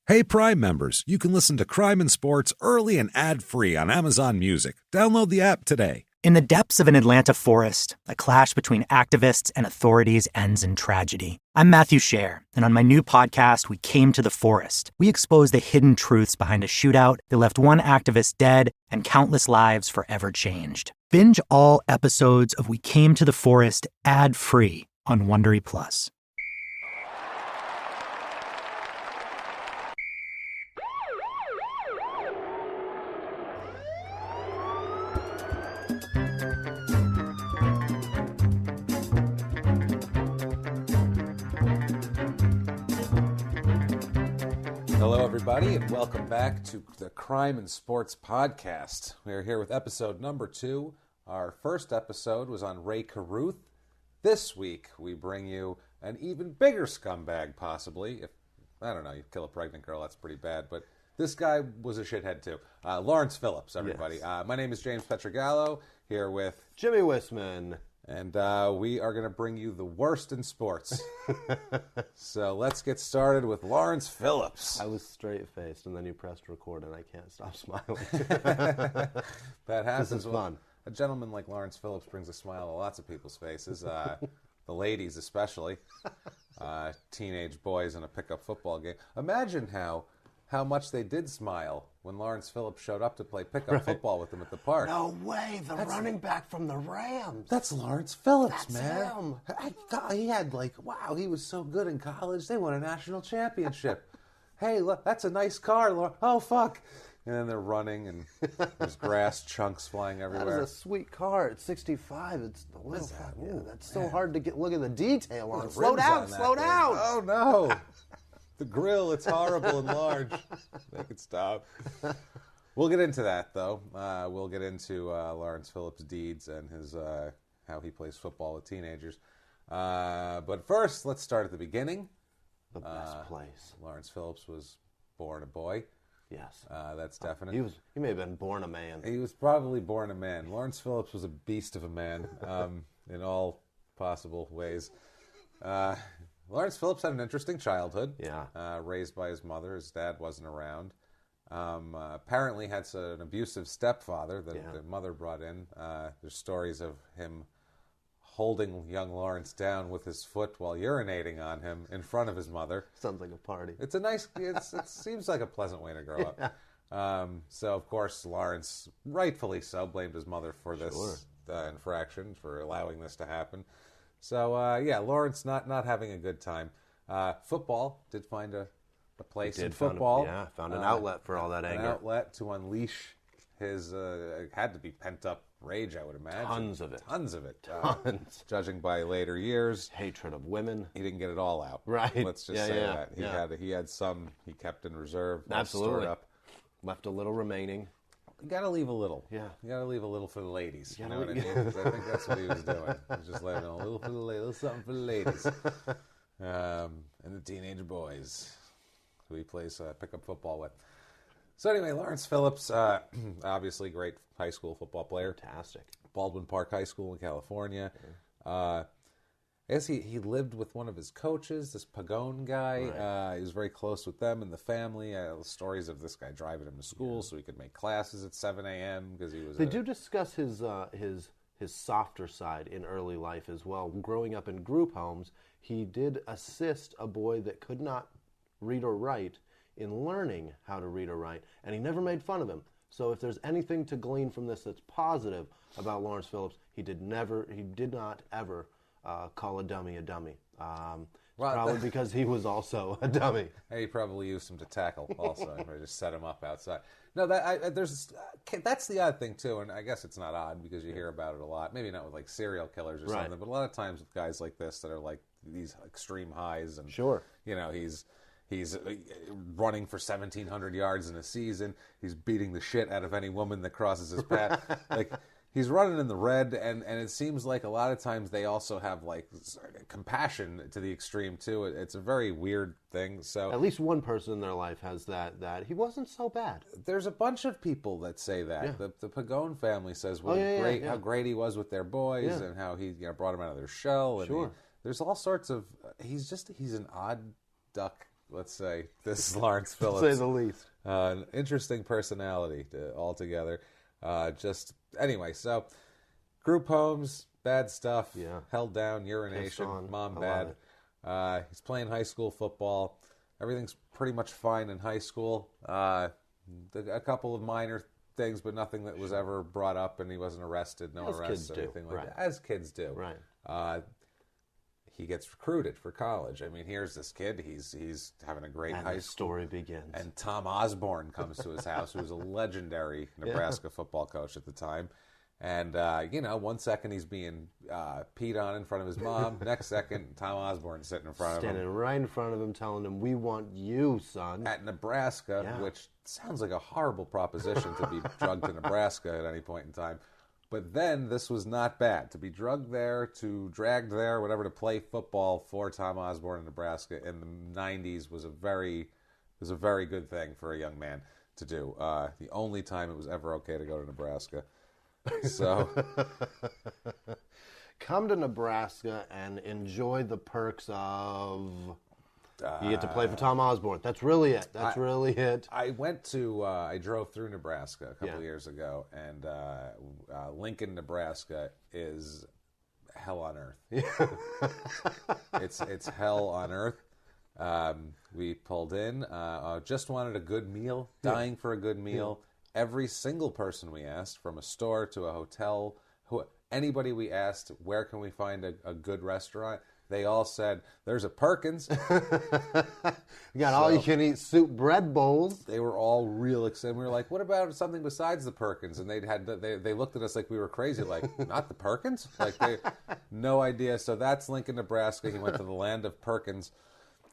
Hey, Prime members, you can listen to Crime and Sports early and ad-free on Amazon Music. Download the app today. In the depths of an Atlanta forest, a clash between activists and authorities ends in tragedy. I'm Matthew Scher, and on my new podcast, We Came to the Forest, we expose the hidden truths behind a shootout that left one activist dead and countless lives forever changed. Binge all episodes of We Came to the Forest ad-free on Wondery Plus. Hello, everybody, and welcome back to the Crime and Sports podcast. We are here with episode number 2. Our first episode was on Ray Carruth. This week, we bring you an even bigger scumbag, possibly. If I don't know, you kill a pregnant girl, that's pretty bad, but this guy was a shithead, too. Lawrence Phillips, everybody. Yes. My name is James Pietragallo, here with Jimmy Whisman. And we are going to bring you the worst in sports. So let's get started with Lawrence Phillips. I was straight-faced, and then you pressed record, and I can't stop smiling. That happens. This is fun. A gentleman like Lawrence Phillips brings a smile to lots of people's faces, the ladies especially, teenage boys in a pickup football game. Imagine how much they did smile when Lawrence Phillips showed up to play pickup football with them at the park. No way, the running back from the Rams. That's Lawrence Phillips, That's man. him. I thought he had wow, he was so good in college. They won a national championship. Hey, look, that's a nice car. Oh, fuck. And then they're running, and there's grass chunks flying everywhere. That was a sweet car at 65. It's a little that? Ooh, that's so hard to look at the detail on. The Slow rims down, on that slow thing. down. Oh, no. The grill, it's horrible and large. Make it stop. We'll get into that, though. We'll get into Lawrence Phillips' deeds and his how he plays football with teenagers. But first, let's start at the beginning. The best place. Lawrence Phillips was born a boy. Yes. That's definite. He may have been born a man. He was probably born a man. Lawrence Phillips was a beast of a man in all possible ways. Lawrence Phillips had an interesting childhood. Yeah. Raised by his mother. His dad wasn't around. Apparently had an abusive stepfather that the mother brought in. There's stories of him holding young Lawrence down with his foot while urinating on him in front of his mother. Sounds like a party. It's a nice, it seems like a pleasant way to grow up. So, of course, Lawrence, rightfully so, blamed his mother for this infraction, for allowing this to happen. So, Lawrence not having a good time. Football, did find a place in football. Found an outlet for all that anger. An outlet to unleash his, had to be pent-up rage, I would imagine. Tons of it. Tons. Judging by later years. Hatred of women. He didn't get it all out. Right. Let's just say that. He had some he kept in reserve. Absolutely. Stored up. Left a little remaining. You got to leave a little. Yeah. You got to leave a little for the ladies. You know what I mean? 'Cause I think that's what he was doing. He was just leaving a little for the ladies, a little something for the ladies. And the teenage boys who he plays pickup football with. So anyway, Lawrence Phillips, obviously great high school football player. Fantastic. Baldwin Park High School in California. I guess he lived with one of his coaches, this Pagone guy. Right. He was very close with them and the family. Stories of this guy driving him to school so he could make classes at 7 a.m. because he was. They do discuss his softer side in early life as well. Growing up in group homes, he did assist a boy that could not read or write in learning how to read or write, and he never made fun of him. So if there's anything to glean from this that's positive about Lawrence Phillips, he did not ever call a dummy a dummy. Probably because he was also a dummy. He probably used him to tackle also, or just set him up outside. No, that's the odd thing too, and I guess it's not odd because you hear about it a lot. Maybe not with like serial killers or something, but a lot of times with guys like this that are like these extreme highs, and he's running for 1,700 yards in a season. He's beating the shit out of any woman that crosses his path. Like, he's running in the red, and it seems like a lot of times they also have, like, compassion to the extreme, too. It's a very weird thing. So at least one person in their life has that he wasn't so bad. There's a bunch of people that say that. Yeah. The Pagone family says how great he was with their boys and how he brought them out of their shell. And there's all sorts of... He's an odd duck let's say. This is Lawrence Phillips. To say the least. An interesting personality altogether. Anyway, so group homes, bad stuff, held down, urination, mom bad. He's playing high school football. Everything's pretty much fine in high school. A couple of minor things, but nothing that was ever brought up, and he wasn't arrested, no arrests or anything like that. As kids do. Right. He gets recruited for college. I mean, here's this kid. He's having a great high school. And the story begins. And Tom Osborne comes to his house, who was a legendary Nebraska football coach at the time. And, 1 second he's being peed on in front of his mom. Next second, Tom Osborne's sitting in front of him. Standing right in front of him, telling him, "We want you, son." At Nebraska, which sounds like a horrible proposition to be drugged to Nebraska at any point in time. But then this was not bad. To be dragged there, to play football for Tom Osborne in Nebraska in the 90s was a very good thing for a young man to do. The only time it was ever okay to go to Nebraska. So come to Nebraska and enjoy the perks of you get to play for Tom Osborne. That's really it. I drove through Nebraska a couple years ago, and Lincoln, Nebraska is hell on earth. It's hell on earth. We pulled in, just wanted a good meal, dying for a good meal. Every single person we asked, from a store to a hotel, anybody we asked, where can we find a good restaurant? They all said, "There's a Perkins." You got all-you-can-eat soup bread bowls. They were all real excited. We were like, "What about something besides the Perkins?" And they looked at us like we were crazy, like, "Not the Perkins?" Like, they no idea. So that's Lincoln, Nebraska. He went to the land of Perkins,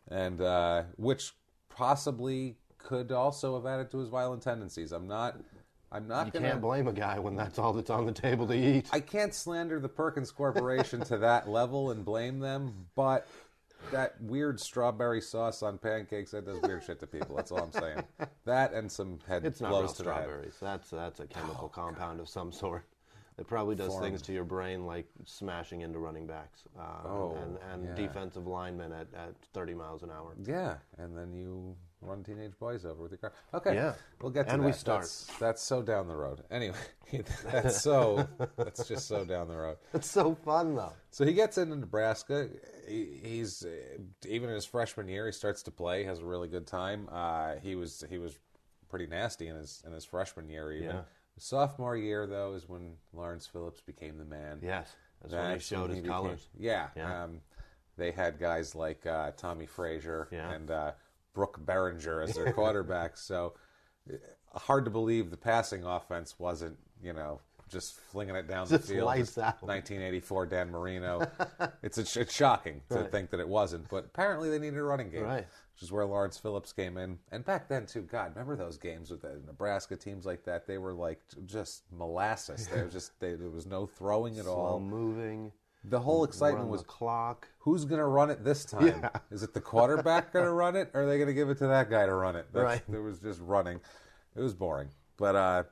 and which possibly could also have added to his violent tendencies. I'm not. You can't blame a guy when that's all that's on the table to eat. I can't slander the Perkins Corporation to that level and blame them, but that weird strawberry sauce on pancakes, that does weird shit to people. That's all I'm saying. That and some head blows to the head. It's not real strawberries. That's a chemical compound of some sort. It probably does things to your brain like smashing into running backs and defensive linemen at 30 miles an hour. Yeah, and then you run teenage boys over with your car. Okay, we'll get to that. And we start. That's so down the road. Anyway, that's just so down the road. It's so fun, though. So he gets into Nebraska. He's even in his freshman year, he starts to play, has a really good time. He was pretty nasty in his freshman year even. Yeah. Sophomore year, though, is when Lawrence Phillips became the man. Yes, that's when he showed his colors. Yeah. They had guys like Tommy Frazier and Brooke Berringer as their quarterbacks. So hard to believe the passing offense wasn't, just flinging it down the field. Lights out. 1984 Dan Marino. It's shocking to think that it wasn't, but apparently they needed a running game. Right. Which is where Lawrence Phillips came in. And back then, too, God, remember those games with the Nebraska teams like that? They were like just molasses. There was no throwing at all. Slow moving. The whole excitement was the clock. Who's going to run it this time? Yeah. Is it the quarterback going to run it, or are they going to give it to that guy to run it? Right. There was just running. It was boring. But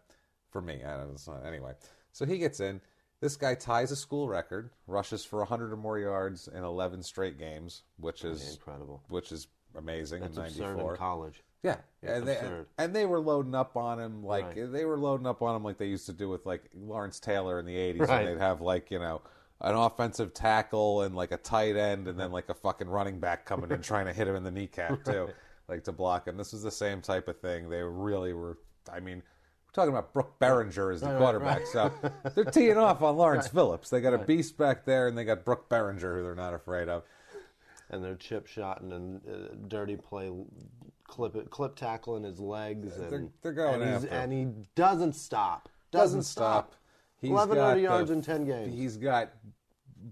for me, I don't know. Anyway, so he gets in. This guy ties a school record, rushes for 100 or more yards in 11 straight games, which is incredible. Which is amazing. That's in 94. absurd in college. Yeah, absurd. And they were loading up on him like they used to do with like Lawrence Taylor in the 80s, when they'd have like an offensive tackle and like a tight end and then like a fucking running back coming in trying to hit him in the kneecap too, like to block him. This was the same type of thing. They really were. I mean, we're talking about Brooke Berringer as the quarterback, so they're teeing off on Lawrence Phillips. They got a beast back there, and they got Brooke Berringer, who they're not afraid of. And they're chip shotting and dirty play, clip tackling his legs. And they're going after him. And he doesn't stop. Doesn't stop. 1,100 yards in 10 games. He's got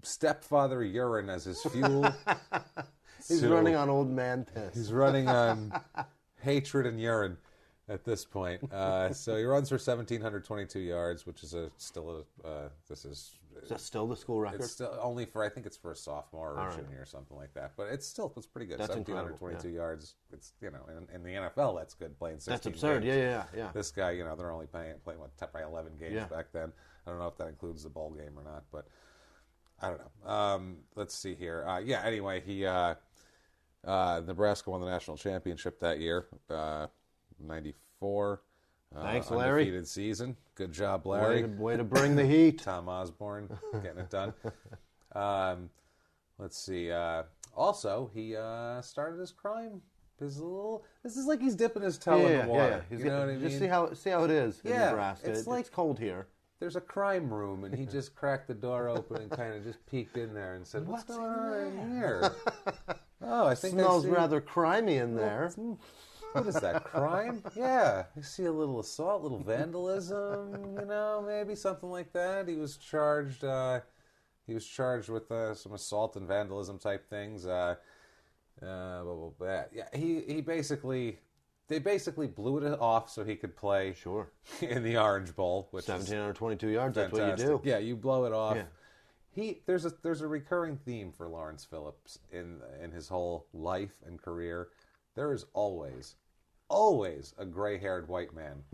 stepfather urine as his fuel. He's running on old man piss. He's running on hatred and urine at this point. So he runs for 1,722 yards, which is this is... Is that still the school record? It's still only for, I think it's for a sophomore or junior or something like that. But it's pretty good. That's 1,722 yards. It's, in the NFL, that's good, playing 16 That's absurd. games. Yeah. This guy, they're only playing by 11 games back then. I don't know if that includes the bowl game or not, but I don't know. Let's see here. Anyway, he Nebraska won the national championship that year, 94. Thanks, Larry. Undefeated season. Good job, Larry. Way to bring the heat. Tom Osborne getting it done. Let's see. Also, he started his crime. This is like he's dipping his toe in the water. Yeah. You know what I mean? Just see how it is in Nebraska. It's cold here. There's a crime room, and he just cracked the door open and kind of just peeked in there and said, "What's going on in here?" Oh, I think smells rather crimey in there. What is that, crime? Yeah. You see a little assault, a little vandalism, maybe something like that. He was charged with some assault and vandalism type things. Yeah, they basically blew it off so he could play in the Orange Bowl, which 1,722 yards, fantastic. That's what you do. Yeah, you blow it off. Yeah. There's a recurring theme for Lawrence Phillips in his whole life and career. There is always a gray-haired white man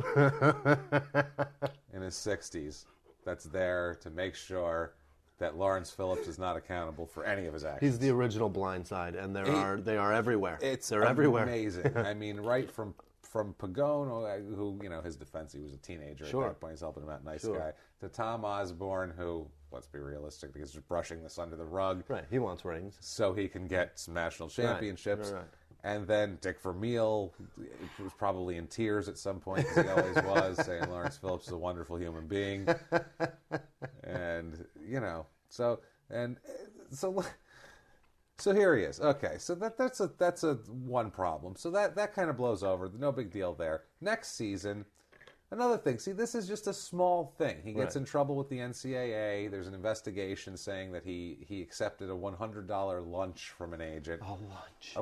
in his 60s that's there to make sure that Lawrence Phillips is not accountable for any of his actions. He's the original Blind Side, and they are everywhere. They're everywhere. Amazing. I mean, right from Pagone, who, his defense, he was a teenager at that point, he's helping him out, nice guy, to Tom Osborne, who, let's be realistic, he's just brushing this under the rug. Right, he wants rings. So he can get some national championships. Right. And then Dick Vermeil was probably in tears at some point, as he always was, saying Lawrence Phillips is a wonderful human being. And, so here he is. Okay, so that's a one problem. So that kind of blows over. No big deal there. Next season, another thing. See, this is just a small thing. He gets in trouble with the NCAA. There's an investigation saying that he accepted a $100 lunch from an agent. A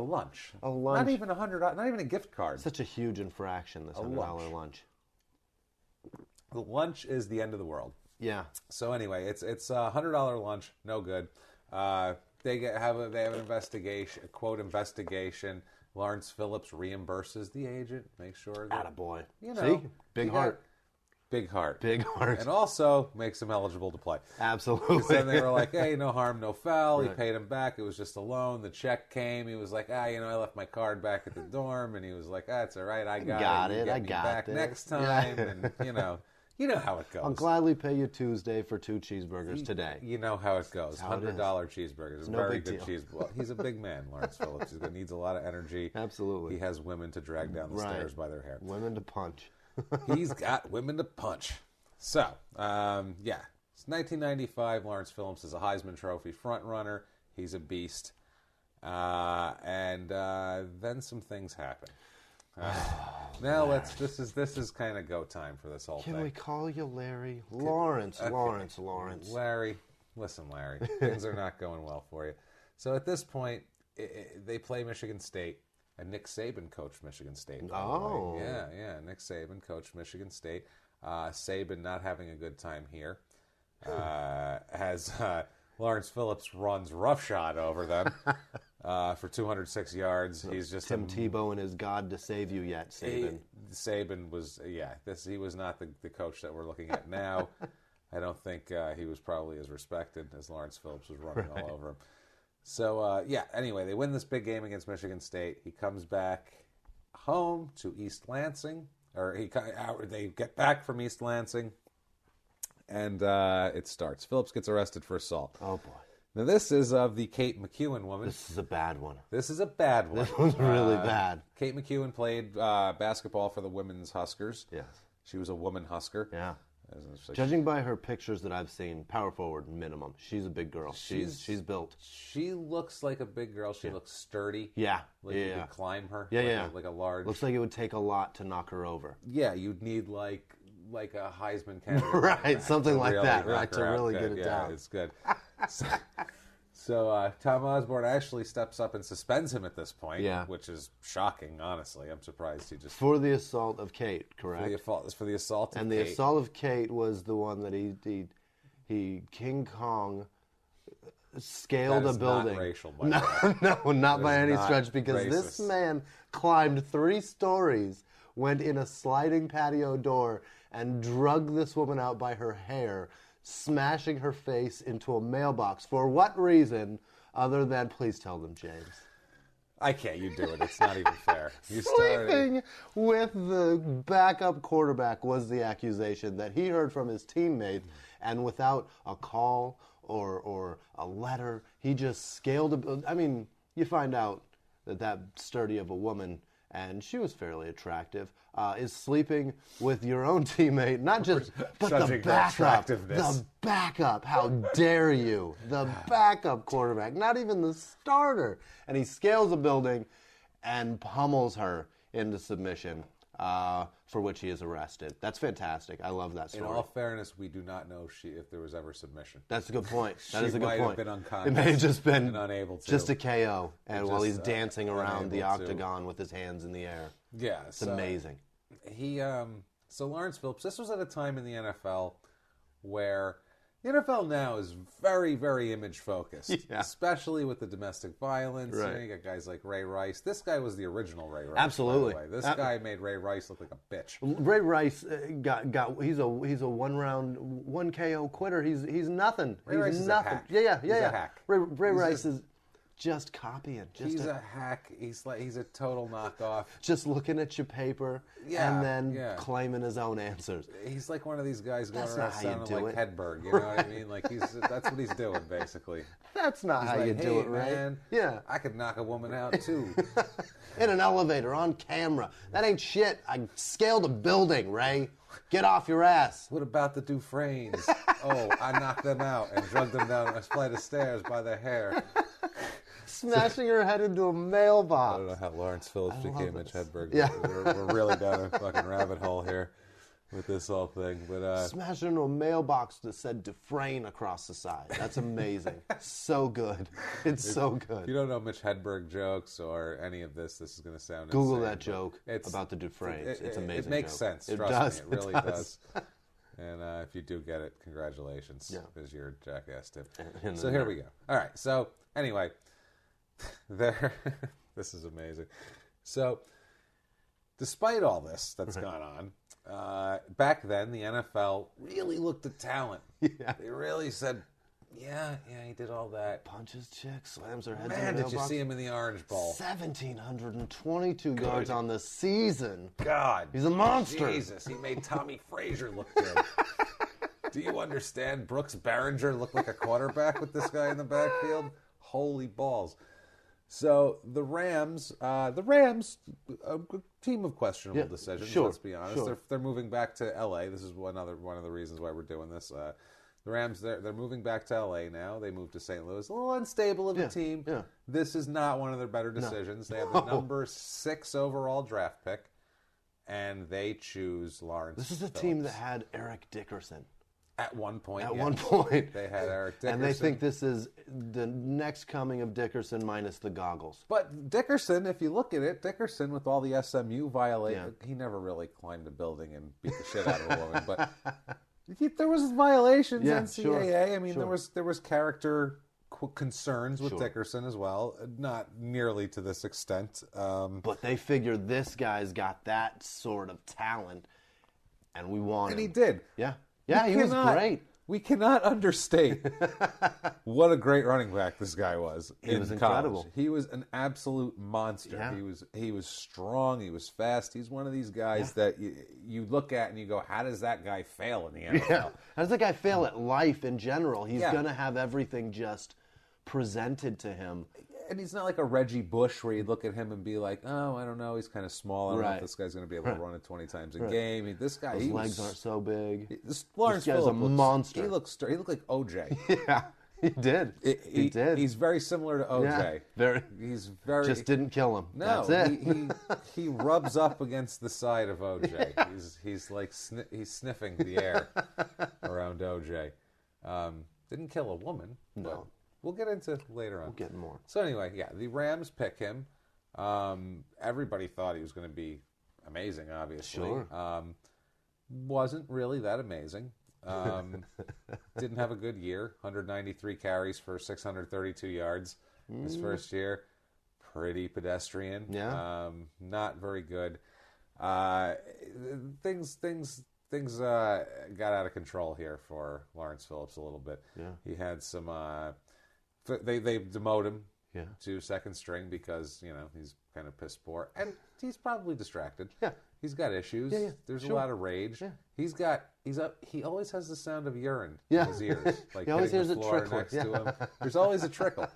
lunch. Not even $100. Not even a gift card. Such a huge infraction. This $100 lunch. The lunch is the end of the world. Yeah. So anyway, it's a $100 lunch. No good. They have an investigation. A quote investigation. Lawrence Phillips reimburses the agent. Make sure that attaboy. See, big heart. Big heart. Big heart. And also makes him eligible to play. Absolutely. Because then they were like, hey, no harm, no foul. Right. He paid him back. It was just a loan. The check came. He was like, I left my card back at the dorm. And he was like, it's all right. I got it. I got back it next time. And, you know how it goes. I'll gladly pay you Tuesday for 2 cheeseburgers today. You know how it goes. $100 cheeseburgers. It's a no very big good deal. cheeseburger. Well, he's a big man, Lawrence Phillips. He needs a lot of energy. Absolutely. He has women to drag down the stairs by their hair. Women to punch. He's got women to punch. So, it's 1995. Lawrence Phillips is a Heisman Trophy frontrunner. He's a beast. And then some things happen. Now this is kind of go time for this whole thing. Can we call you Larry? Lawrence. Larry, listen, Larry, things are not going well for you. So at this point, they play Michigan State, and Nick Saban coached Michigan State. Oh. Yeah, Nick Saban coached Michigan State. Saban not having a good time here. As Lawrence Phillips runs roughshod over them. For 206 yards. He's just Tim Tebow and his God to save you yet, Saban. Saban was, he was not the coach that we're looking at now. I don't think he was probably as respected as Lawrence Phillips was running all over him. So, anyway, they win this big game against Michigan State. He comes back home to East Lansing, or they get back from East Lansing, and it starts. Phillips gets arrested for assault. Oh, boy. Now, this is of the Kate McEwen woman. This is a bad one. This one's really bad. Kate McEwen played basketball for the women's Huskers. Yes. She was a woman Husker. Yeah. Judging by her pictures that I've seen, power forward minimum. She's a big girl. She's built. She looks like a big girl. She looks sturdy. Yeah. Like you could climb her. Yeah. Like a large. Looks like it would take a lot to knock her over. Yeah, you'd need like a Heisman candidate. Right, something like that, right, to her really out. get it down. Yeah, it's good. So Tom Osborne actually steps up and suspends him at this point, which is shocking, honestly. I'm surprised he just... For the assault of Kate, correct? For the assault of Kate. And the assault of Kate was the one that he King Kong scaled a building. Not racial, by the way. No, not by any not stretch, because racist. This man climbed 3 stories, went in a sliding patio door, and drug this woman out by her hair, smashing her face into a mailbox. For what reason, other than, please tell them, James? I can't. You do it. It's not even fair. You Sleeping with the backup quarterback was the accusation that he heard from his teammates, and without a call or a letter, he just scaled. I mean, you find out that sturdy of a woman, and she was fairly attractive, is sleeping with your own teammate, not just, but the backup. The backup. How dare you? The backup quarterback, not even the starter. And he scales a building and pummels her into submission, for which he is arrested. That's fantastic. I love that story. In all fairness, we do not know if there was ever submission. That's a good point. That is a She good might point. have been unconscious. It may have just been and unable to. just a KO, and while he's dancing around the unable to. octagon with his hands in the air. Yeah, It's amazing. So Lawrence Phillips, this was at a time in the NFL where the NFL now is very, very image focused, especially with the domestic violence. Right. You know, you got guys like Ray Rice. This guy was the original Ray Rice. Absolutely. By the way. This guy made Ray Rice look like a bitch. Ray Rice he's a one KO quitter. He's nothing. Ray Rice is nothing. a hack. Yeah. He's a hack. Ray Rice is just copying. He's a hack. He's a total knockoff. Just looking at your paper and then claiming his own answers. He's like one of these guys going That's around not how you sounding do like it. Hedberg. You know what I mean? Like that's what he's doing basically. That's not He's how like, you do hey, it, right? Man, yeah. I could knock a woman out too. In an elevator, on camera. That ain't shit. I scaled a building, Ray. Get off your ass. What about the Dufresnes? Oh, I knocked them out and drugged them down a flight of stairs by their hair. Smashing her head into a mailbox. I don't know how Lawrence Phillips became Mitch Hedberg. Yeah. We're really down a fucking rabbit hole here with this whole thing. But Smashing into a mailbox that said Dufresne across the side. That's amazing. So good. It's so good. if you don't know Mitch Hedberg jokes or any of this is going to sound Google insane, that joke about the Dufresnes. It's amazing. It makes joke. sense. It Trust does. me. It really does. And if you do get it, congratulations. Yeah. Because you're a jackass too. And So here we go. All right. So anyway, this is amazing. So despite all this that's gone on, back then the NFL really looked at talent. Yeah. They really said, yeah, he did all that. Punches chicks, slams her head to the Man, did you mailbox. see him in the Orange Bowl? 1,722 yards on the season. God. He's a monster. Jesus, he made Tommy Frazier look good. Do you understand? Brooks Behringer looked like a quarterback with this guy in the backfield? Holy balls. So the Rams, a team of questionable decisions, let's be honest. Sure. They're moving back to L.A. This is one of the reasons why we're doing this. The Rams, they're moving back to L.A. now. They moved to St. Louis. A little unstable of a team. Yeah. This is not one of their better decisions. They have the number 6 overall draft pick, and they choose Lawrence This is a Phillips. team that had Eric Dickerson. At one point, At yes. one point. They had Eric Dickerson. And they think this is the next coming of Dickerson minus the goggles. But Dickerson, if you look at it, Dickerson with all the SMU violations, he never really climbed a building and beat the shit out of a woman. But there was violations, NCAA. Sure, I mean, there was character concerns with Dickerson as well. Not nearly to this extent. But they figured this guy's got that sort of talent, and we want him. And he did. Yeah. Yeah, he was great. We cannot understate what a great running back this guy was. He was college. incredible. He was an absolute monster. Yeah. He was strong. He was fast. He's one of these guys that you look at and you go, how does that guy fail in the NFL? Yeah. How does that guy fail at life in general? He's going to have everything just presented to him. And he's not like a Reggie Bush where you look at him and be like, oh, I don't know, he's kind of small. I don't know if this guy's going to be able to run it 20 times a game. This guy, His legs aren't so big. Lawrence This guy's Phillips a monster. He looked like OJ. Yeah, he did. He did. He's very similar to OJ. Yeah, very. He's very. Just didn't kill him. No, that's it. he rubs up against the side of OJ. Yeah. He's like he's sniffing the air around OJ. Didn't kill a woman. No. We'll get into later on. We'll get more. So anyway, the Rams pick him. Everybody thought he was going to be amazing, obviously. Sure. Wasn't really that amazing. Didn't have a good year. 193 carries for 632 yards his first year. Pretty pedestrian. Yeah. Not very good. Things got out of control here for Lawrence Phillips a little bit. Yeah. He had some... They demote him. to second string because, he's kind of piss poor. And he's probably distracted. Yeah. He's got issues. Yeah. There's a lot of rage. Yeah. He always has the sound of urine Yeah. in his ears. Like He always hitting hears the it floor trickle. next to him. There's always a trickle.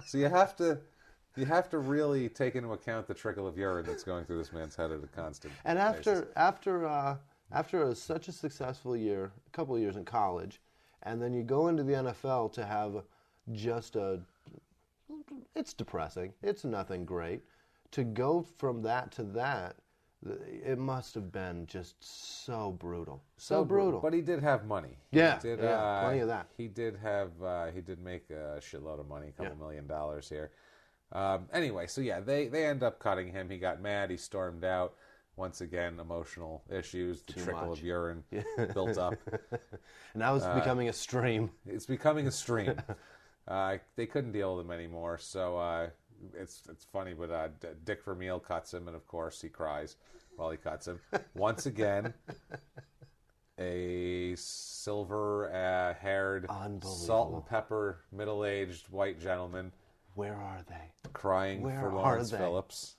So you have to really take into account the trickle of urine that's going through this man's head at a constant And basis. after such a successful year, a couple of years in college, and then you go into the NFL to have just it's depressing. It's nothing great. To go from that to that, it must have been just so brutal. So brutal. But he did have money. Yeah, He did, plenty of that. He did make a shitload of money, a couple $1 million here. Anyway, so they end up cutting him. He got mad. He stormed out. Once again, emotional issues. The trickle of urine built up. And now it's becoming a stream. It's becoming a stream. They couldn't deal with him anymore. So it's funny, but Dick Vermeil cuts him, and of course he cries while he cuts him. Once again, a silver-haired, salt and pepper, middle-aged white gentleman. Where are they? Crying for Lawrence Phillips.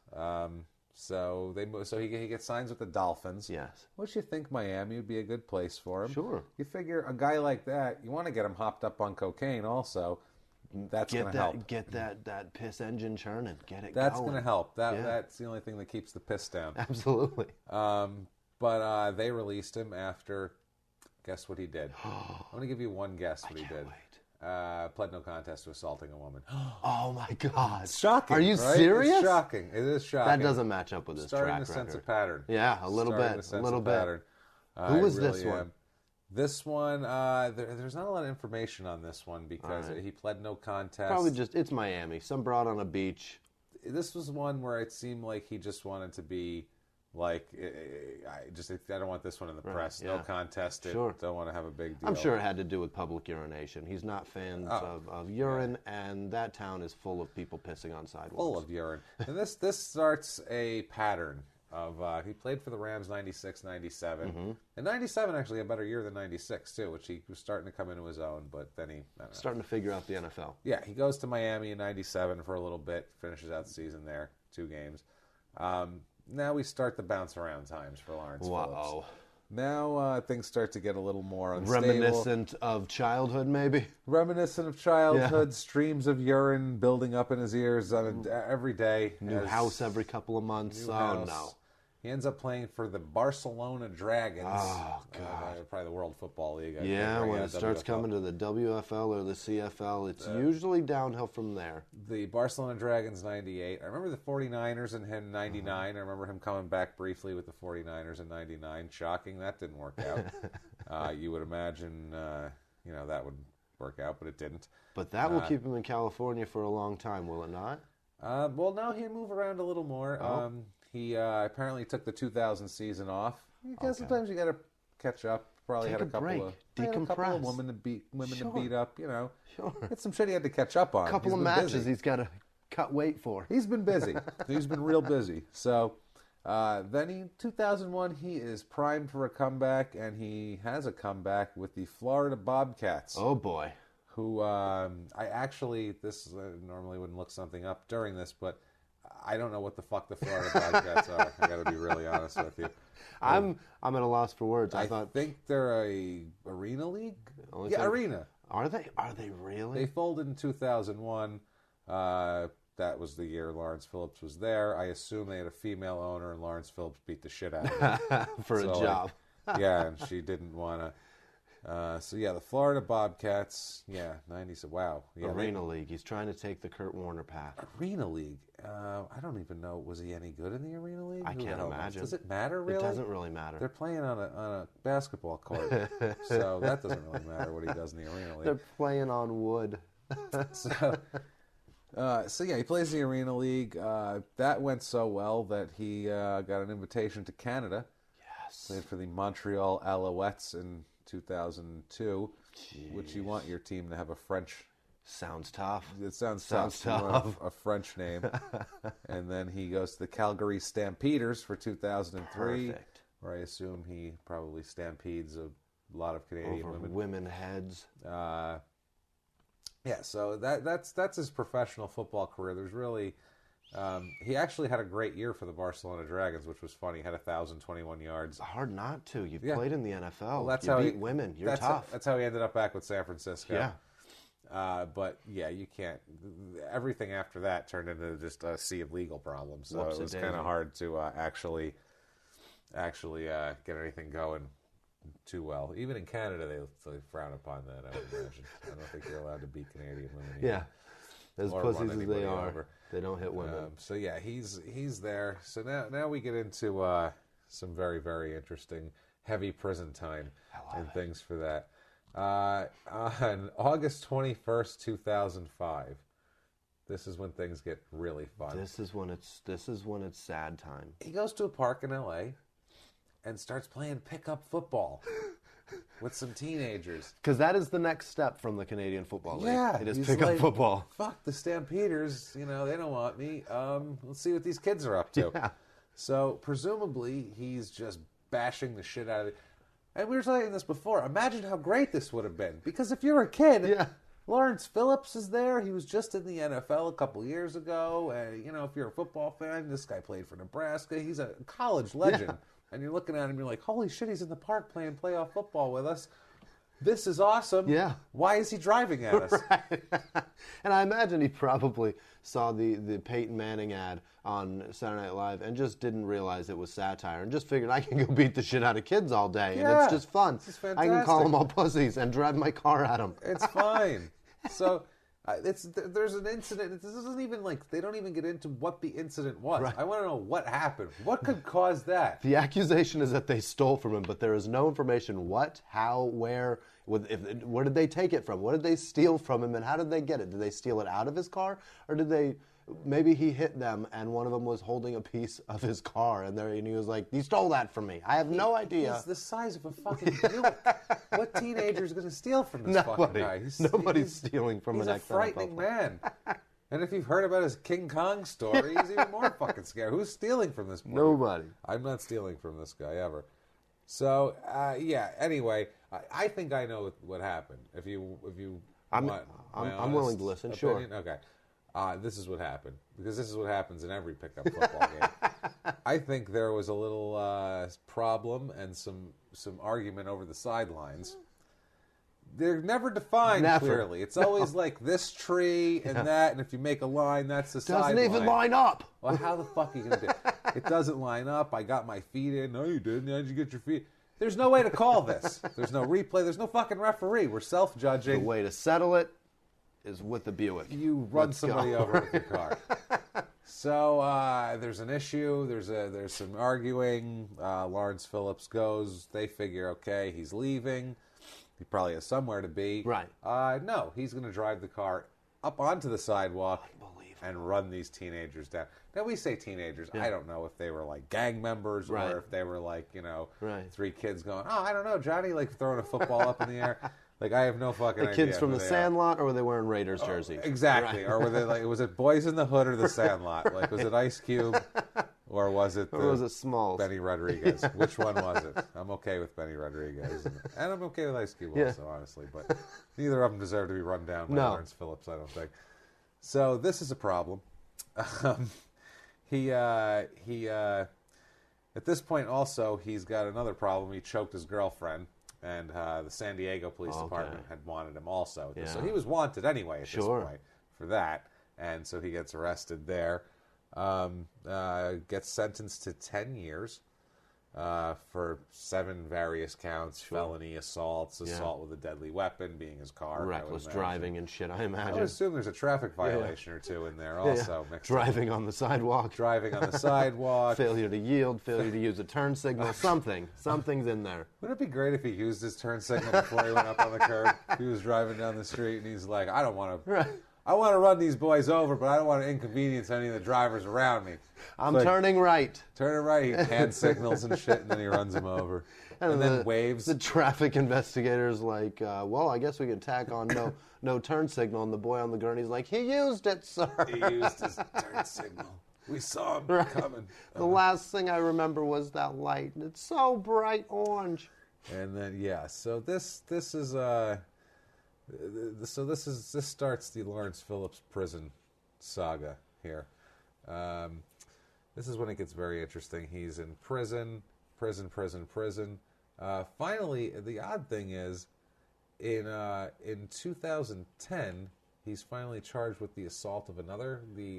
So he gets signs with the Dolphins. Yes. Don't you think Miami would be a good place for him? Sure. You figure a guy like that, you want to get him hopped up on cocaine also. That's going to help. Get that piss engine churning. Get it That's going. going to help. That's the only thing that keeps the piss down. Absolutely. But they released him after, guess what he did? I'm going to give you one guess what he did. Pled no contest to assaulting a woman. Oh my God! It's shocking. Are you right? serious? It's shocking. It is shocking. That doesn't match up with his track record. Starting to sense a pattern. Yeah, a little bit. A little bit. Pattern. Who was this one? This one, there's not a lot of information on this one because he pled no contest. Probably it's Miami. Some broad on a beach. This was one where it seemed like he just wanted to be like, I don't want this one in the press. No contest. Sure. Don't want to have a big deal. I'm sure it had to do with public urination. He's not fans of urine, and that town is full of people pissing on sidewalks. Full of urine. And this starts a pattern of, he played for the Rams 96, 97. Mm-hmm. And 97 actually a better year than 96 too, which he was starting to come into his own, but then starting to figure out the NFL. Yeah, he goes to Miami in 97 for a little bit, finishes out the season there, 2 games. Now we start the bounce around times for Lawrence Phillips. Now things start to get a little more unstable. Reminiscent of childhood, maybe? Reminiscent of childhood, streams of urine building up in his ears every day. New house every couple of months. No. He ends up playing for the Barcelona Dragons. Oh, God. Probably the World Football League. When it starts coming to the WFL or the CFL, it's usually downhill from there. The Barcelona Dragons, 98. I remember the 49ers and him, 99. I remember him coming back briefly with the 49ers in 99. Shocking, that didn't work out. You would imagine, that would work out, but it didn't. But that will keep him in California for a long time, will it not? Well, no, he'll move around a little more. He apparently took the 2000 season off. I guess sometimes you got to catch up. Probably Take had a couple break. of Decompress. women to beat up. Sure. It's some shit he had to catch up on. A couple of matches he's got to cut weight for. He's been busy. He's been real busy. So then 2001, he is primed for a comeback, and he has a comeback with the Florida Bobcats. Oh boy. Who this normally wouldn't look something up during this, but I don't know what the fuck the Florida Bobcats are. I got to be really honest with you. I'm at a loss for words. I think they're a arena league. Arena. Are they? Are they really? They folded in 2001. That was the year Lawrence Phillips was there. I assume they had a female owner, and Lawrence Phillips beat the shit out of her for a job. And she didn't want to. The Florida Bobcats, 90s. Wow. Yeah, Arena League. He's trying to take the Kurt Warner path. Arena League. I don't even know. Was he any good in the Arena League? I can't imagine. Does it matter, really? It doesn't really matter. They're playing on a basketball court, so that doesn't really matter what he does in the Arena League. They're playing on wood. He plays the Arena League. That went so well that he got an invitation to Canada. Yes. Played for the Montreal Alouettes in 2002. Which you want your team to have a French... Sounds tough. It sounds tough. You want a French name. And then he goes to the Calgary Stampeders for 2003. Perfect. Where I assume he probably stampedes a lot of Canadian Over women. women heads. Yeah, so that's his professional football career. There's really, he actually had a great year for the Barcelona Dragons, which was funny. He had 1,021 yards. It's hard not to. You've played in the NFL. Well, that's you how beat women. You're tough. That's how he ended up back with San Francisco. Yeah. But yeah, you can't. Everything after that turned into just a sea of legal problems. So it was kind of hard to actually get anything going too well. Even in Canada, they frown upon that, I would imagine. I don't think you're allowed to beat Canadian women. Yeah. As pussies as they are, they don't hit women. So yeah, he's there. So now we get into some very, very interesting heavy prison time and things for that. On August 21st, 2005. This is when things get really fun. This is when it's sad time. He goes to a park in LA and starts playing pickup football with some teenagers. Because that is the next step from the Canadian Football League. Yeah, it is pickup football. Fuck the Stampeders, they don't want me. Let's see what these kids are up to. Yeah. So presumably he's just bashing the shit out of it. And we were saying this before. Imagine how great this would have been. Because if you're a kid, Lawrence Phillips is there. He was just in the NFL a couple years ago. If you're a football fan, this guy played for Nebraska. He's a college legend. Yeah. And you're looking at him, you're like, holy shit, he's in the park playing playoff football with us. This is awesome. Yeah. Why is he driving at us? Right. And I imagine he probably saw the Peyton Manning ad on Saturday Night Live and just didn't realize it was satire and just figured I can go beat the shit out of kids all day and it's just fun. This is fantastic. I can call them all pussies and drive my car at them. It's fine. So there's an incident. This isn't even they don't even get into what the incident was. Right. I want to know what happened. What could cause that? The accusation is that they stole from him, but there is no information what, how, where, where did they take it from? What did they steal from him and how did they get it? Did they steal it out of his car or did they... Maybe he hit them, and one of them was holding a piece of his car, and he was like, "You stole that from me." I have no idea. He's the size of a fucking Buick. What teenager is going to steal from this fucking guy? Nobody's stealing from an ex-NFL. He's a frightening man. And if you've heard about his King Kong story, he's even more fucking scary. Who's stealing from this boy? Nobody. I'm not stealing from this guy ever. So anyway, I think I know what happened. If you I'm willing to listen. Opinion? Sure. Okay. This is what happened, because this is what happens in every pickup football game. I think there was a little problem and some argument over the sidelines. They're never defined clearly. It's always like this tree and that, and if you make a line, that's the sideline. Doesn't even line up. Well, how the fuck are you going to do it? It doesn't line up. I got my feet in. No, you didn't. How'd you get your feet? There's no way to call this. There's no replay. There's no fucking referee. We're self-judging. The way to settle it is with the Buick. You run somebody over with your car. So there's an issue. There's some arguing. Lawrence Phillips goes. They figure, okay, he's leaving. He probably has somewhere to be. Right. No, he's going to drive the car up onto the sidewalk and run these teenagers down. Now, we say teenagers. Yeah. I don't know if they were like gang members or if they were like, three kids going, I don't know, Johnny, like throwing a football up in the air. Like, I have no fucking idea. The kids from the Sandlot, or were they wearing Raiders jerseys? Exactly. Right. Or were they like, was it Boys in the Hood or the Sandlot? Like, was it Ice Cube or was it Smalls? Benny Rodriguez? Which one was it? I'm okay with Benny Rodriguez. And I'm okay with Ice Cube also, honestly. But neither of them deserve to be run down by Lawrence Phillips, I don't think. So this is a problem. He at this point also, he's got another problem. He choked his girlfriend. And the San Diego Police Department had wanted him also. Yeah. So he was wanted anyway at this point for that. And so he gets arrested there. Gets sentenced to 10 years for 7 various counts. Felony assaults, assault with a deadly weapon, being his car. Reckless driving and shit, I imagine. I would assume there's a traffic violation or two in there also. Driving on the sidewalk. Driving on the sidewalk. Failure to yield, failure to use a turn signal, something. Something's in there. Wouldn't it be great if he used his turn signal before he went up on the curb? He was driving down the street and he's like, I don't want to... Right. I want to run these boys over, but I don't want to inconvenience any of the drivers around me. I'm turning right. Turning right. He hand signals and shit, and then he runs them over. And then waves. The traffic investigator's like, well, I guess we can tack on no turn signal. And the boy on the gurney's like, he used it, sir. He used his turn signal. We saw him coming. The last thing I remember was that light. And it's so bright orange. And then, so this is... So this starts the Lawrence Phillips prison saga here. This is when it gets very interesting. He's in prison. Finally, the odd thing is, in 2010, he's finally charged with the assault of the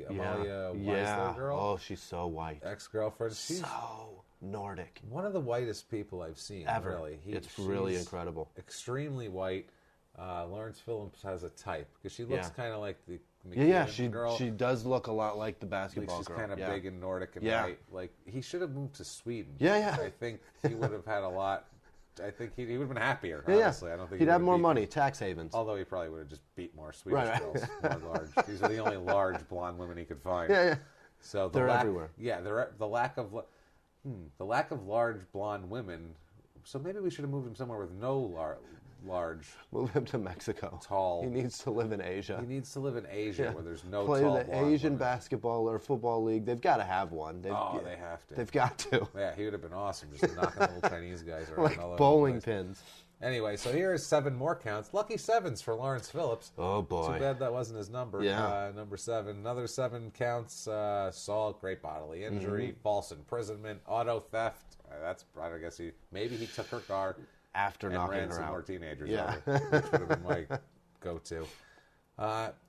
Amalia Weisler girl. Oh, she's so white. Ex-girlfriend. She's so Nordic. one of the whitest people I've seen. Ever. Really. It's really incredible. Extremely white. Lawrence Phillips has a type because she looks kind of like the she girl. She does look a lot like the basketball she's girl. kind of big and Nordic and white. Like he should have moved to Sweden. I think he would have had a lot. I think he would have been happier. Honestly, I don't think he'd have more money, tax havens. Although he probably would have just beat more Swedish girls, more large. These are the only large blonde women he could find. So they're everywhere. Yeah, the lack of large blonde women. So maybe we should have moved him somewhere with no large. Move him to Mexico. Tall. He needs to live in Asia. He needs to live in Asia where there's no Play tall the blonde Asian women. basketball or football league. They've got to have one. They have to. They've got to. Yeah, he would have been awesome, just knocking little Chinese guys around Like all over bowling the place. pins. Anyway, so here is 7 more counts. Lucky 7s for Lawrence Phillips. Oh, boy. Too bad that wasn't his number. Yeah. Number 7. Another 7 counts. Assault, great bodily injury, false imprisonment, auto theft. I guess maybe he took her car After and knocking ran her some out. more teenagers over, which would have been my go-to.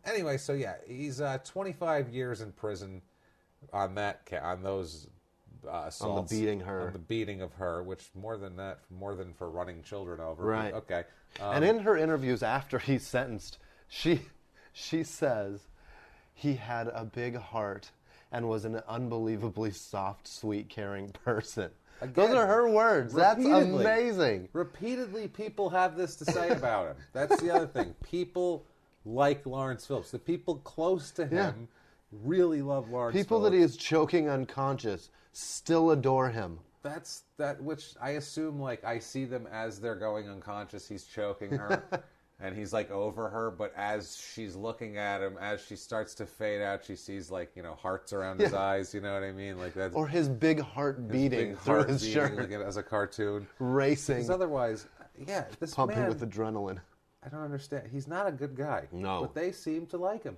Anyway, so yeah, he's 25 years in prison on those assaults. On the beating her. On the beating of her, which more than for running children over. Right. Okay. And in her interviews after he's sentenced, she says he had a big heart and was an unbelievably soft, sweet, caring person. Again, those are her words. That's amazing. Repeatedly, people have this to say about him. That's the other thing. People like Lawrence Phillips. The people close to him really love Lawrence People Phillips. that he is choking unconscious still adore him. That's which I assume, like, I see them as they're going unconscious. He's choking her, and he's, like, over her. But as she's looking at him, as she starts to fade out, she sees, like, hearts around his eyes. You know what I mean? Like that. Or his big heart beating through his shirt. Like as a cartoon. Racing. Because otherwise, this pumping man, with adrenaline. I don't understand. He's not a good guy. No. But they seem to like him.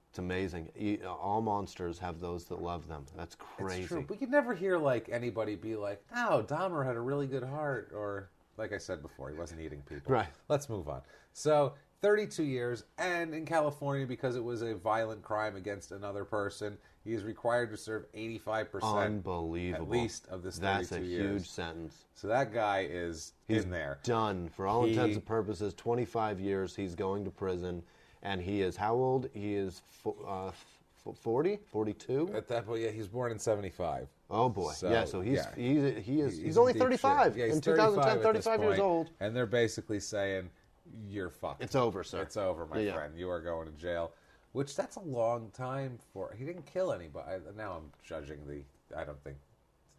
It's amazing. All monsters have those that love them. That's crazy. It's true. But you never hear like anybody be like, "Oh, Dahmer had a really good heart," or like I said before, he wasn't eating people. Right. Let's move on. So, 32 years, and in California, because it was a violent crime against another person, he is required to serve 85%, Unbelievable. at least, of this 32 That's a years. huge sentence. So that guy is in there. Done. For all intents and purposes, 25 years, he's going to prison. And he is how old? He is 40? 42? At that point, yeah, he was born in 75. Oh, boy. So he's in only deep 35. shape. Yeah, he's in 2010, 35 35 years point, old. And they're basically saying, you're fucked. It's over, sir. It's over, my friend. You are going to jail. Which, that's a long time for... He didn't kill anybody. Now I'm judging I don't think...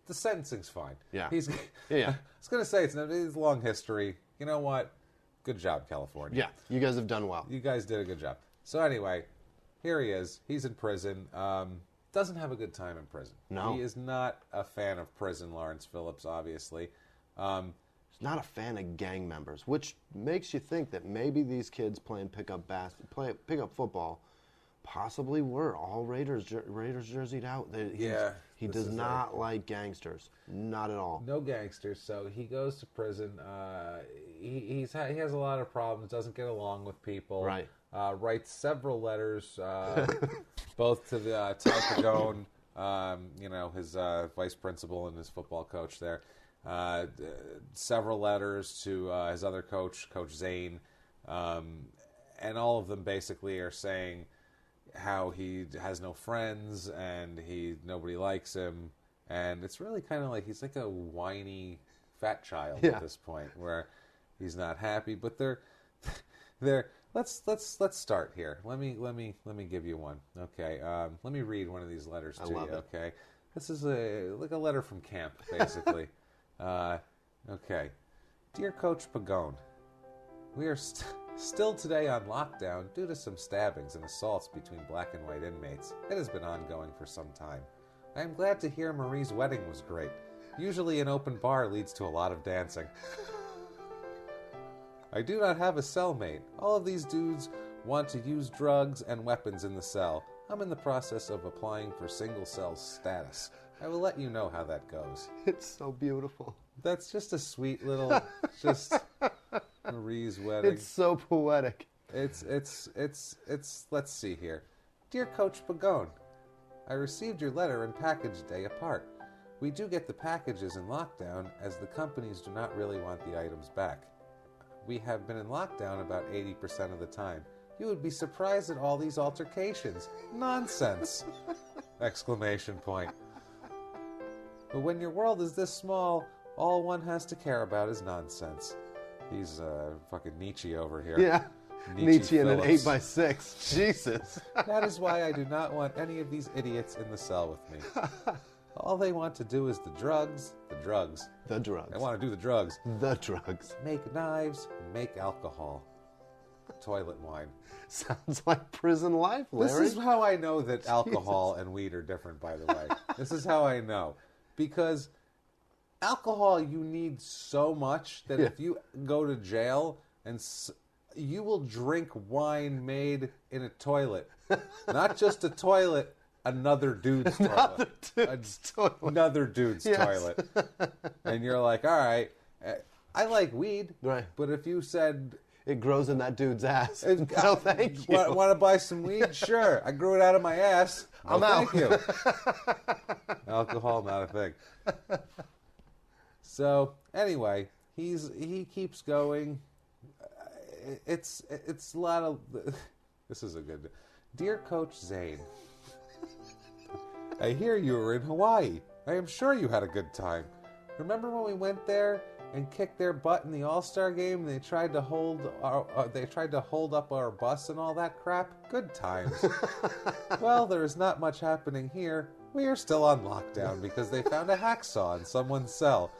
The sentencing's fine. Yeah. I was going to say, it's a long history. You know what? Good job, California. Yeah, you guys have done well. You guys did a good job. So anyway, here he is. He's in prison. Doesn't have a good time in prison. No. He is not a fan of prison, Lawrence Phillips, obviously. He's not a fan of gang members, which makes you think that maybe these kids playing pickup football possibly were all Raiders jerseyed out. He does not like gangsters. Not at all. No gangsters. So he goes to prison. He has a lot of problems. Doesn't get along with people. Right. Writes several letters, both to the Ty Pagone, his vice principal and his football coach there. Several letters to his other coach, Coach Zane, and all of them basically are saying how he has no friends and nobody likes him, and it's really kind of like he's like a whiny fat child at this point where he's not happy. But let's start here. Let me give you one. Okay, let me read one of these letters to you. Okay, this is like a letter from camp, basically. Okay, dear Coach Pagone, we are still today on lockdown due to some stabbings and assaults between black and white inmates. It has been ongoing for some time. I am glad to hear Marie's wedding was great. Usually an open bar leads to a lot of dancing. I do not have a cellmate. All of these dudes want to use drugs and weapons in the cell. I'm in the process of applying for single cell status. I will let you know how that goes. It's so beautiful. That's just a sweet little, just Marie's wedding. It's so poetic. It's, let's see here. Dear Coach Pagone, I received your letter and package day apart. We do get the packages in lockdown as the companies do not really want the items back. We have been in lockdown about 80% of the time. You would be surprised at all these altercations. Nonsense! Exclamation point. But when your world is this small, all one has to care about is nonsense. He's fucking Nietzsche over here. Yeah. Nietzsche in an Phillips. 8x6. Jesus. That is why I do not want any of these idiots in the cell with me. All they want to do is the drugs. The drugs. They want to do the drugs. The drugs. Make knives, make alcohol. Toilet wine. Sounds like prison life, Larry. This is how I know that alcohol and weed are different, by the way. This is how I know. Because alcohol you need so much that if you go to jail and you will drink wine made in a toilet. Not just a toilet, another dude's toilet. Another dude's toilet. And you're like, all right, I like weed. Right. But if you said... It grows in that dude's ass. No, thank you. Want to buy some weed? Sure. I grew it out of my ass. I'm out. Thank you. Alcohol, not a thing. So, anyway, he keeps going. It's a lot of... This is a good... Dear Coach Zane, I hear you were in Hawaii. I am sure you had a good time. Remember when we went there and kicked their butt in the All-Star game and they tried to hold up our bus and all that crap? Good times. Well, there is not much happening here. We are still on lockdown because they found a hacksaw in someone's cell.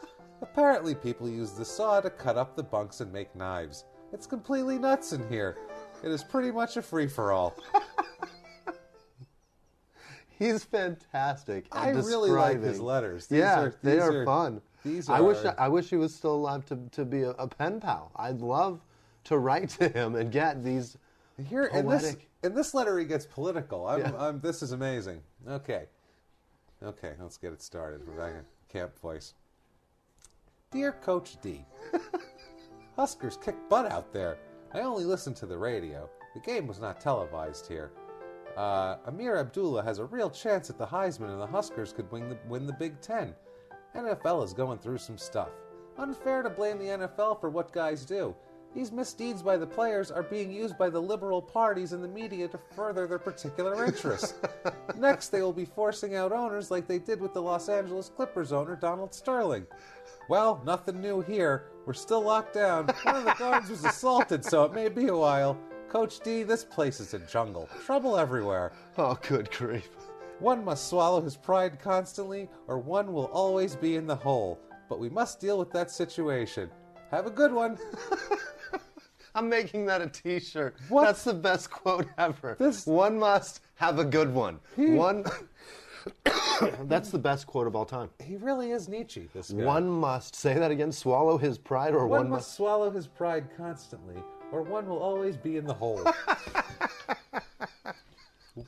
Apparently people use the saw to cut up the bunks and make knives. It's completely nuts in here. It is pretty much a free-for-all. He's fantastic at I really like his letters. They are fun. These I wish he was still alive to be a pen pal. I'd love to write to him and get these here poetic... in this letter he gets political. This is amazing. Okay, let's get it started. Rebecca, camp voice. Dear Coach D, Huskers kicked butt out there. I only listened to the radio. The game was not televised here. Amir Abdullah has a real chance at the Heisman, and the Huskers could win the Big Ten. NFL is going through some stuff. Unfair to blame the NFL for what guys do. These misdeeds by the players are being used by the liberal parties and the media to further their particular interests. Next, they will be forcing out owners like they did with the Los Angeles Clippers owner Donald Sterling. Well, nothing new here. We're still locked down. One of the guards was assaulted, so it may be a while. Coach D, this place is a jungle. Trouble everywhere. Oh, good grief. One must swallow his pride constantly, or one will always be in the hole. But we must deal with that situation. Have a good one. I'm making that a t-shirt. What? That's the best quote ever. One must have a good one. That's the best quote of all time. He really is Nietzsche, this guy. One must, say that again, swallow his pride, or one must swallow his pride constantly, or one will always be in the hole.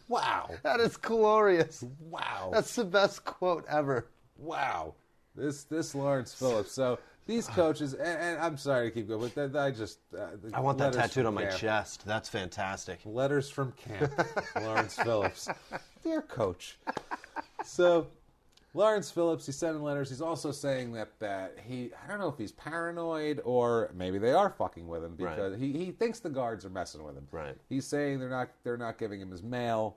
Wow. That is glorious. Wow. That's the best quote ever. Wow. This Lawrence Phillips. So these coaches, and I'm sorry to keep going, but I want that tattooed on my chest. That's fantastic. Letters from camp. Lawrence Phillips. Dear Coach. So Lawrence Phillips, he's sending letters. He's also saying that I don't know if he's paranoid or maybe they are fucking with him because he thinks the guards are messing with him. Right. He's saying they're not giving him his mail.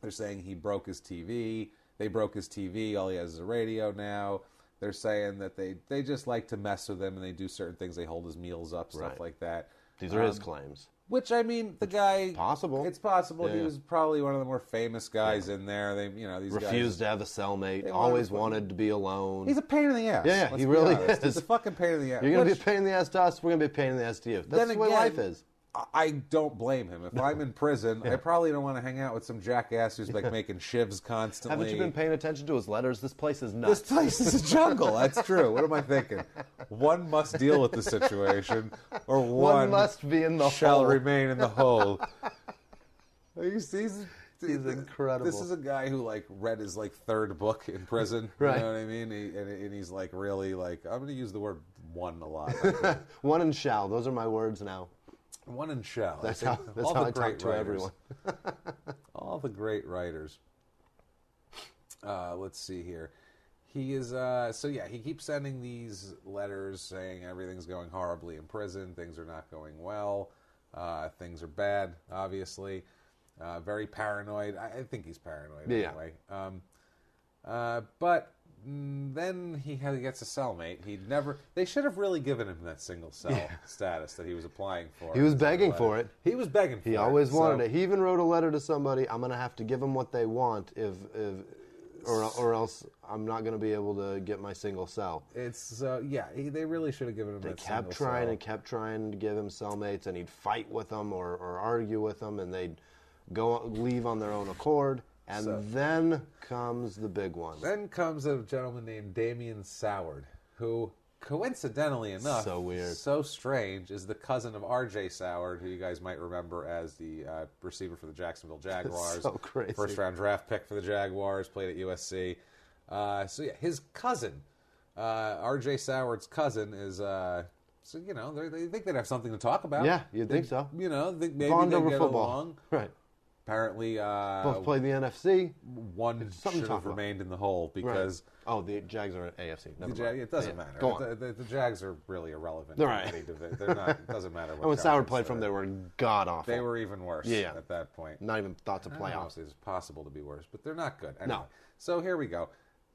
They're saying he broke his TV. They broke his TV. All he has is a radio now. They're saying that they just like to mess with him and they do certain things. They hold his meals up, stuff like that. These are his claims. Which, I mean, the guy... Possible. It's possible. He was probably one of the more famous guys in there. These refused to have a cellmate. Always wanted to be alone. He's a pain in the ass. Yeah, he really is. He's a fucking pain in the ass. You're going to be a pain in the ass to us. We're going to be a pain in the ass to you. That's the way life is. I don't blame him. If I'm in prison, I probably don't want to hang out with some jackass who's like making shivs constantly. Haven't you been paying attention to his letters? This place is nuts. This place is a jungle. That's true. What am I thinking? One must deal with the situation, or one must be in the shall hole. remain in the hole. He's incredible. This is a guy who like read his like third book in prison. Right. You know what I mean? And he's like really like, I'm going to use the word one a lot. One and shall. Those are my words now. One and shall. That's how I talk to everyone. All the great writers. Let's see here. He is, he keeps sending these letters saying everything's going horribly in prison, things are not going well, things are bad, obviously. Very paranoid. I think he's paranoid anyway. But then he gets a cellmate. They should have really given him that single cell status that he was applying for. He was begging for it. He was begging for it. He always wanted it. He even wrote a letter to somebody, I'm going to have to give them what they want or else I'm not going to be able to get my single cell. They really should have given him that single cell. They kept trying to give him cellmates, and he'd fight with them or argue with them, and they'd leave on their own accord. And then comes the big one. Then comes a gentleman named Damian Soward, who, coincidentally enough, so weird, so strange, is the cousin of R.J. Soward, who you guys might remember as the receiver for the Jacksonville Jaguars. So crazy. First-round draft pick for the Jaguars, played at USC. His cousin, R.J. Soward's cousin, is... they think they'd have something to talk about. Yeah, you'd think so. Maybe they get football. Along. Right. Apparently, both played the NFC. One should have remained in the hole because... Right. Oh, the Jags are at AFC. It doesn't matter. Go on. The Jags are really irrelevant. Right. They're not. It doesn't matter what. And when Soward played from, they were god-awful. They were even worse at that point. Not even thought to playoffs. It's possible to be worse, but they're not good. Anyway, no. So here we go.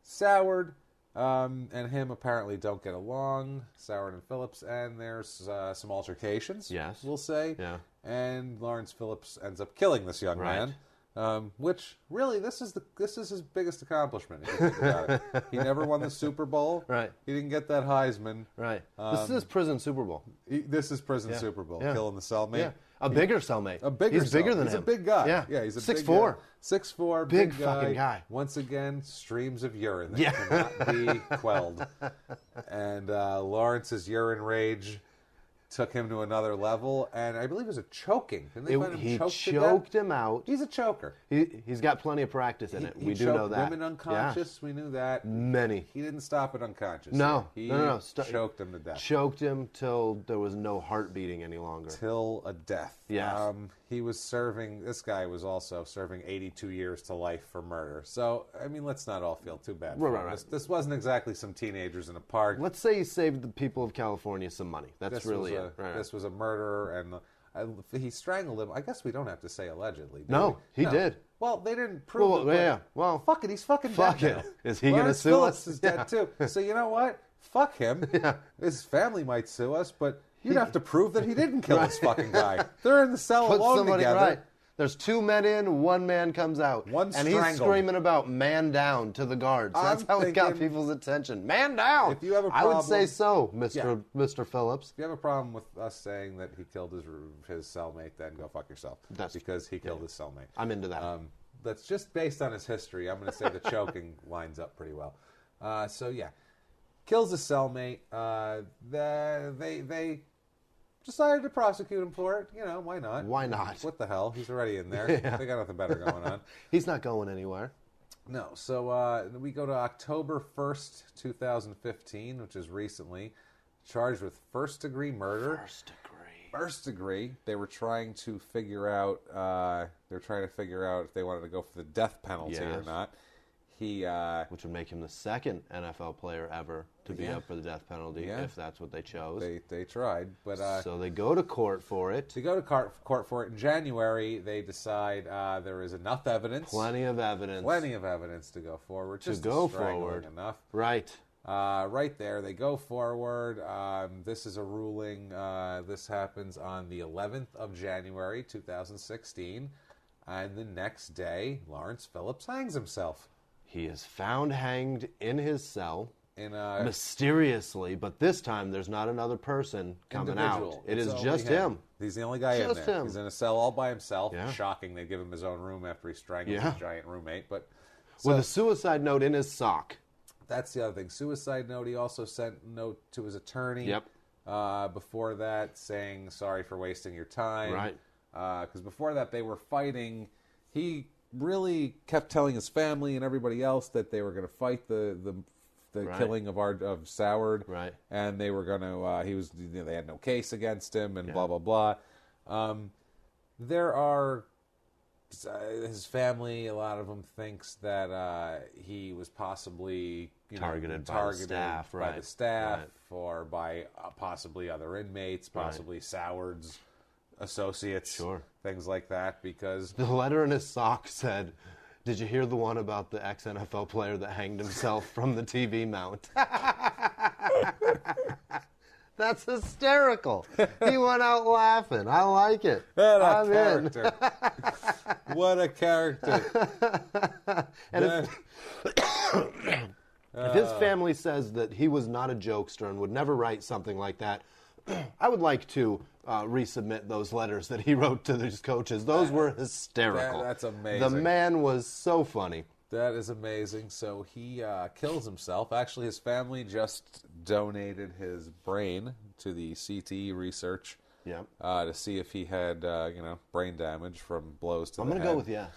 Soward and him apparently don't get along, Soward and Phillips, and there's some altercations, we'll say. Yeah. And Lawrence Phillips ends up killing this young man. Which really, this is his biggest accomplishment. If you think about it. He never won the Super Bowl. Right. He didn't get that Heisman. Right. This is prison Super Bowl. This is prison Super Bowl. Killing the cellmate. Yeah. A bigger cellmate. He's bigger than him. He's a big guy. Yeah. He's a 6'4". 6'4", big fucking guy. Once again, streams of urine that cannot be quelled. And Lawrence's urine rage took him to another level, and I believe it was a choking. Didn't they find him he choked him out. He's a choker. He's got plenty of practice in it. We do know that. Women unconscious. Yeah. We knew that. Many. He didn't stop it unconscious. No. He No. Choked him to death. Choked him till there was no heart beating any longer. Till a death. Yes. This guy was also serving 82 years to life for murder. So, I mean, let's not all feel too bad for him. Right. This wasn't exactly some teenagers in a park. Let's say he saved the people of California some money. That's really it. Right. This was a murderer, and he strangled him. I guess we don't have to say allegedly. No, he did. Well, they didn't prove it. Yeah. Well, fuck it. He's fucking fuck dead it. now. Is he going to sue Phillips us? Is dead too. So you know what? Fuck him. Yeah. His family might sue us, but you'd have to prove that he didn't kill this fucking guy. They're in the cell alone together. Right. There's two men in, one man comes out. One and strangled. He's screaming about man down to the guards. That's how he got people's attention. Man down! If you have a problem, I would say so, Mr. Phillips. If you have a problem with us saying that he killed his cellmate, then go fuck yourself. Because he killed his cellmate. I'm into that. That's just based on his history. I'm going to say the choking lines up pretty well. Kills his cellmate. They decided to prosecute him for it. You know, why not? Why not? What the hell? He's already in there. Yeah. They got nothing better going on. He's not going anywhere. No. So we go to October 1st, 2015, which is recently, charged with first-degree murder. First degree. They were trying to figure out. If they wanted to go for the death penalty or not. Which would make him the second NFL player ever to be up for the death penalty if that's what they chose. They tried, but so they go to court for it. To go to court for it in January, they decide there is enough evidence. Plenty of evidence to go forward. To go forward. Enough. Right. Right there, they go forward. This is a ruling. This happens on the 11th of January, 2016. And the next day, Lawrence Phillips hangs himself. He is found hanged in his cell. mysteriously, but this time there's not another person coming out. It is just him. He's the only guy in there. Him. He's in a cell all by himself. Yeah. Shocking they give him his own room after he strangles his giant roommate. But with a suicide note in his sock. That's the other thing. Suicide note. He also sent a note to his attorney. Yep. Before that, saying sorry for wasting your time. Right. Because before that, they were fighting. He really kept telling his family and everybody else that they were going to fight the killing of Soward. Right. And they were going to. They had no case against him, and blah blah blah. There are. His family, a lot of them thinks that he was possibly targeted by the staff, or by possibly other inmates, possibly Soward's associates, things like that. Because the letter in his sock said, "Did you hear the one about the ex-NFL player that hanged himself from the TV mount?" That's hysterical. He went out laughing. I like it. What a character. What a character. And if his family says that he was not a jokester and would never write something like that, I would like to resubmit those letters that he wrote to these coaches. Those were hysterical. That's amazing. The man was so funny. That is amazing. So he kills himself. Actually, his family just donated his brain to the CTE research to see if he had, brain damage from blows to the head. I'm going to go with yes.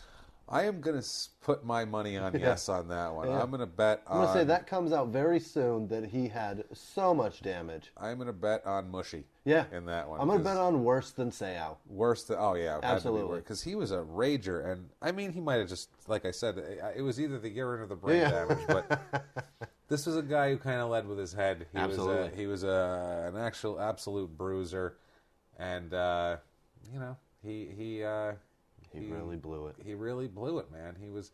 I am going to put my money on yes on that one. Yeah. I'm going to bet on... I'm going to say that comes out very soon that he had so much damage. I'm going to bet on Mushy in that one. I'm going to bet on worse than Seau. Worse than... Oh, yeah. Absolutely. Because he was a rager. And, I mean, he might have just... Like I said, it was either the urine or the brain damage. But this was a guy who kind of led with his head. He was an actual absolute bruiser. And, He really blew it. He really blew it, man. He was,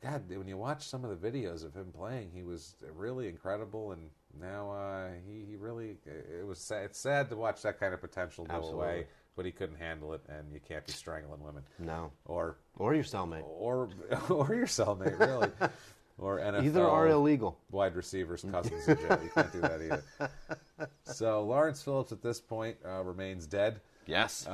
God, when you watch some of the videos of him playing, he was really incredible. And now he really, it's sad to watch that kind of potential go away. But he couldn't handle it, and you can't be strangling women. No. Or your cellmate. Or your cellmate, really. Or NFL. Either are illegal. Wide receivers, cousins in jail. You can't do that either. So Lawrence Phillips at this point remains dead. Yes.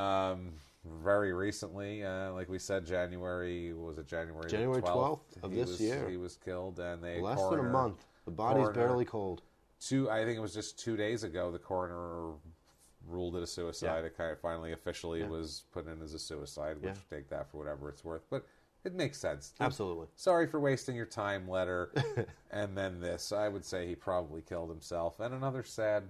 Very recently, like we said, January 12th of this year. He was killed, and less than a month. The body's barely cold. I think it was just 2 days ago. The coroner ruled it a suicide. It kind of finally officially was put in as a suicide, which take that for whatever it's worth. But it makes sense. Absolutely. Sorry for wasting your time letter, and then this. I would say he probably killed himself, and another sad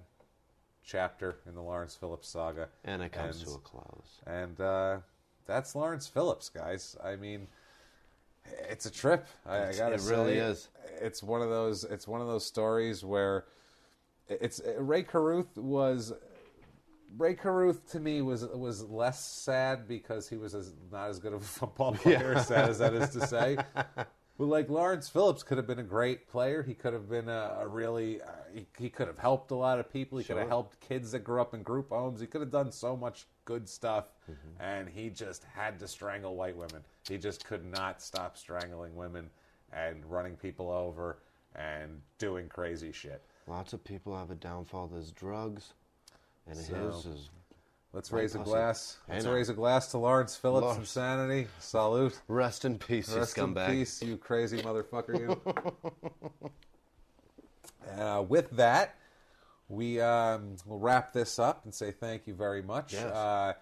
chapter in the Lawrence Phillips saga. And it comes to a close. And that's Lawrence Phillips, guys. I mean, it's a trip. I gotta say, it really is. It's one of those stories where Ray Caruth to me was less sad because he was not as good of a football player, sad as that is to say. But like Lawrence Phillips could have been a great player. He could have been he could have helped a lot of people. He could have helped kids that grew up in group homes. He could have done so much good stuff, and he just had to strangle white women. He just could not stop strangling women and running people over and doing crazy shit. Lots of people have a downfall. There's drugs, and his is... Let's raise a glass. Let's raise a glass to Lawrence Phillips' insanity. Salute. Rest in peace, you scumbag. Rest in peace, you crazy motherfucker, you. With that, we'll wrap this up and say thank you very much. Yes.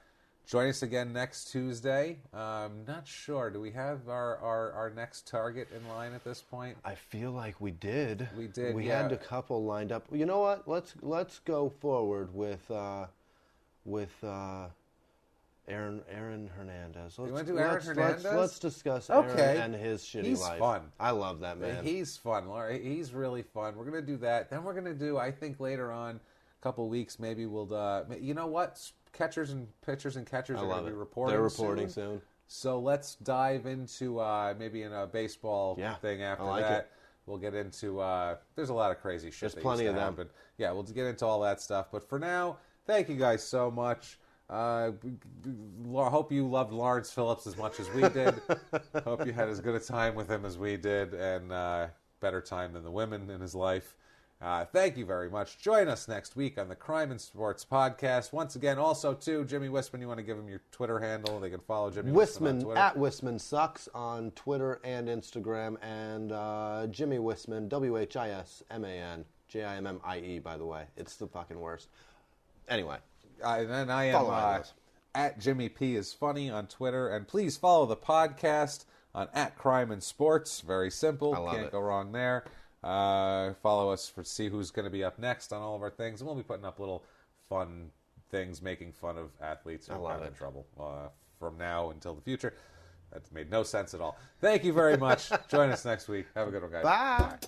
Join us again next Tuesday. Not sure. Do we have our next target in line at this point? I feel like we did. We did. We had a couple lined up. You know what? Let's go forward with Aaron Hernandez. You want to do Aaron Hernandez? Let's discuss Aaron and his shitty life. He's fun. I love that man. He's fun. He's really fun. We're going to do that. Then we're going to do, I think later on, a couple weeks, maybe we'll, you know what? Pitchers and catchers are going to be reporting They're reporting soon. So let's dive into maybe in a baseball thing after that. We'll get into, there's a lot of crazy shit. There's plenty of them. But yeah, we'll get into all that stuff. But for now, thank you guys so much. Hope you loved Lawrence Phillips as much as we did. Hope you had as good a time with him as we did. And better time than the women in his life. Thank you very much. Join us next week on the Crime and Sports podcast. Once again, also, too, Jimmy Whisman, you want to give him your Twitter handle? They can follow Jimmy Whisman on Twitter. At Whisman Sucks on Twitter and Instagram, and Jimmy Whisman, WHISMAN, JIMMIE, by the way. It's the fucking worst. Anyway. And I am at Jimmy P is Funny on Twitter, and please follow the podcast on at Crime and Sports. Very simple. Can't go wrong there. Follow us to see who's going to be up next on all of our things, and we'll be putting up little fun things, making fun of athletes who are in trouble from now until the future. That made no sense at all. Thank you very much. Join us next week. Have a good one, guys. Bye.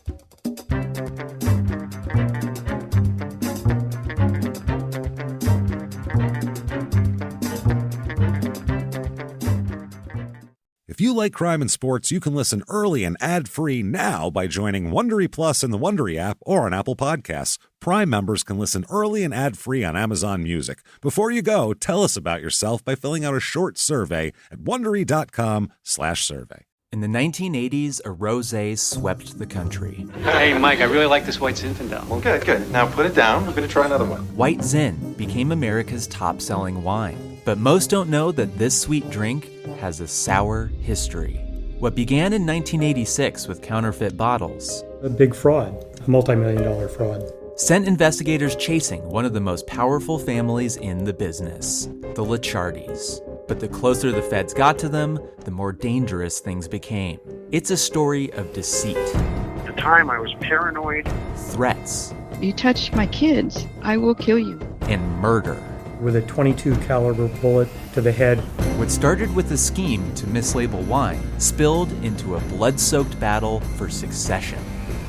If you like Crime and Sports, you can listen early and ad-free now by joining Wondery Plus in the Wondery app or on Apple Podcasts. Prime members can listen early and ad-free on Amazon Music. Before you go, tell us about yourself by filling out a short survey at Wondery.com/survey. In the 1980s, a rosé swept the country. Hey, Mike, I really like this White Zinfandel. Well, good. Now put it down. We're going to try another one. White Zin became America's top-selling wine. But most don't know that this sweet drink has a sour history. What began in 1986 with counterfeit bottles, a big fraud, a multi-million-dollar fraud, sent investigators chasing one of the most powerful families in the business, the Licciardis. But the closer the feds got to them, the more dangerous things became. It's a story of deceit. At the time, I was paranoid. Threats. You touch my kids, I will kill you. And murder. With a .22 caliber bullet to the head. What started with a scheme to mislabel wine spilled into a blood-soaked battle for succession.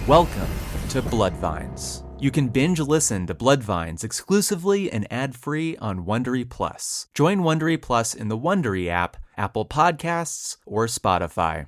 Welcome to Bloodvines. You can binge listen to Bloodvines exclusively and ad-free on Wondery Plus. Join Wondery Plus in the Wondery app, Apple Podcasts, or Spotify.